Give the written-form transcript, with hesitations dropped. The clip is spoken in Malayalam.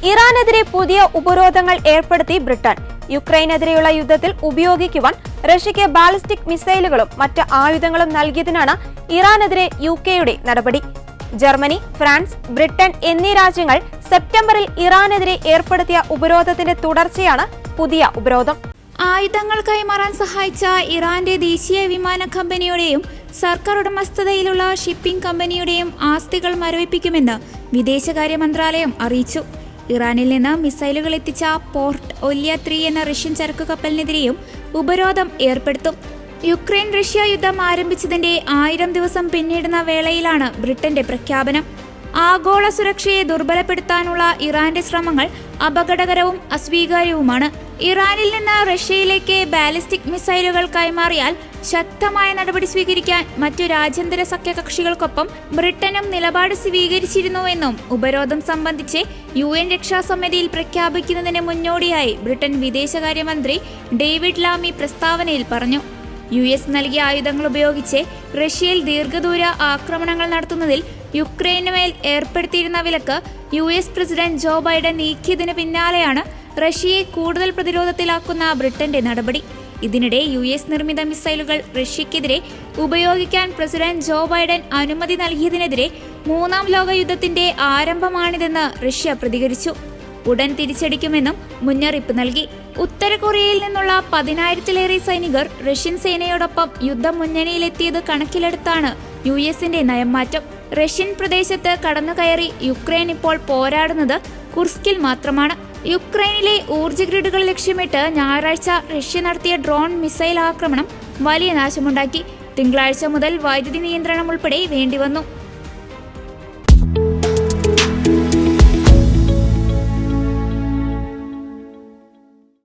ഇറാനെതിരെ പുതിയ ഉപരോധങ്ങൾ ഏർപ്പെടുത്തി ബ്രിട്ടൻ. യുക്രൈനെതിരെയുള്ള യുദ്ധത്തിൽ ഉപയോഗിക്കുവാൻ റഷ്യയ്ക്ക് ബാലിസ്റ്റിക് മിസൈലുകളും മറ്റ് ആയുധങ്ങളും നൽകിയതിനാണ് ഇറാനെതിരെ യുകെയുടെ നടപടി. ജർമ്മനി, ഫ്രാൻസ്, ബ്രിട്ടൻ എന്നീ രാജ്യങ്ങൾ സെപ്റ്റംബറിൽ ഇറാനെതിരെ ഏർപ്പെടുത്തിയ ഉപരോധത്തിന്റെ തുടർച്ചയാണ് പുതിയ ഉപരോധം. ആയുധങ്ങൾ കൈമാറാൻ സഹായിച്ച ഇറാന്റെ ദേശീയ വിമാന കമ്പനിയുടെയും സർക്കാർ ഉടമസ്ഥതയിലുള്ള ഷിപ്പിംഗ് കമ്പനിയുടെയും ആസ്തികൾ മരവിപ്പിക്കുമെന്ന് വിദേശകാര്യ മന്ത്രാലയം അറിയിച്ചു. ഇറാനിൽ നിന്ന് മിസൈലുകൾ എത്തിച്ച പോർട്ട് ഒല്യ 3 എന്ന റഷ്യൻ ചരക്കു കപ്പലിനെതിരെയും ഉപരോധം ഏർപ്പെടുത്തും. യുക്രൈൻ റഷ്യ യുദ്ധം ആരംഭിച്ചതിന്റെ 1000 ദിവസം പിന്നിടുന്ന വേളയിലാണ് ബ്രിട്ടന്റെ പ്രഖ്യാപനം. ആഗോള സുരക്ഷയെ ദുർബലപ്പെടുത്താനുള്ള ഇറാന്റെ ശ്രമങ്ങൾ അപകടകരവും അസ്വീകാര്യവുമാണ്. ഇറാനിൽ നിന്ന് റഷ്യയിലേക്ക് ബാലിസ്റ്റിക് മിസൈലുകൾ കൈമാറിയാൽ ശക്തമായ നടപടി സ്വീകരിക്കാൻ മറ്റു രാജ്യാന്തര സഖ്യകക്ഷികൾക്കൊപ്പം ബ്രിട്ടനും നിലപാട് സ്വീകരിച്ചിരുന്നുവെന്നും ഉപരോധം സംബന്ധിച്ച് UN രക്ഷാസമിതിയിൽ പ്രഖ്യാപിക്കുന്നതിന് മുന്നോടിയായി ബ്രിട്ടൻ വിദേശകാര്യമന്ത്രി ഡേവിഡ് ലാമി പ്രസ്താവനയിൽ പറഞ്ഞു. US നൽകിയ ആയുധങ്ങൾ ഉപയോഗിച്ച് റഷ്യയിൽ ദീർഘദൂര ആക്രമണങ്ങൾ നടത്തുന്നതിൽ യുക്രൈനുമേൽ ഏർപ്പെടുത്തിയിരുന്ന വിലക്ക് US പ്രസിഡന്റ് ജോ ബൈഡൻ നീക്കിയതിന് പിന്നാലെയാണ് റഷ്യയെ കൂടുതൽ പ്രതിരോധത്തിലാക്കുന്ന ബ്രിട്ടന്റെ നടപടി. ഇതിനിടെ US നിർമ്മിത മിസൈലുകൾ റഷ്യക്കെതിരെ ഉപയോഗിക്കാൻ പ്രസിഡന്റ് ജോ ബൈഡൻ അനുമതി നൽകിയതിനെതിരെ മൂന്നാം ലോക യുദ്ധത്തിന്റെ ആരംഭമാണിതെന്ന് റഷ്യ പ്രതികരിച്ചു. ഉടൻ തിരിച്ചടിക്കുമെന്നും മുന്നറിയിപ്പ് നൽകി. ഉത്തര കൊറിയയിൽ നിന്നുള്ള 10,000-ലേറെ സൈനികർ റഷ്യൻ സേനയോടൊപ്പം യുദ്ധമുന്നണിയിലെത്തിയത് കണക്കിലെടുത്താണ് US-ന്റെ നയംമാറ്റം. റഷ്യൻ പ്രദേശത്ത് കടന്നുകയറി യുക്രൈൻ ഇപ്പോൾ പോരാടുന്നത് കുർസ്കിൽ മാത്രമാണ്. യുക്രൈനിലെ ഊർജ്ജ ഗ്രിഡുകൾ ലക്ഷ്യമിട്ട് ഞായറാഴ്ച റഷ്യ നടത്തിയ ഡ്രോൺ മിസൈൽ ആക്രമണം വലിയ നാശമുണ്ടാക്കി. തിങ്കളാഴ്ച മുതൽ വൈദ്യുതി നിയന്ത്രണം ഉൾപ്പെടെ വേണ്ടിവന്നു.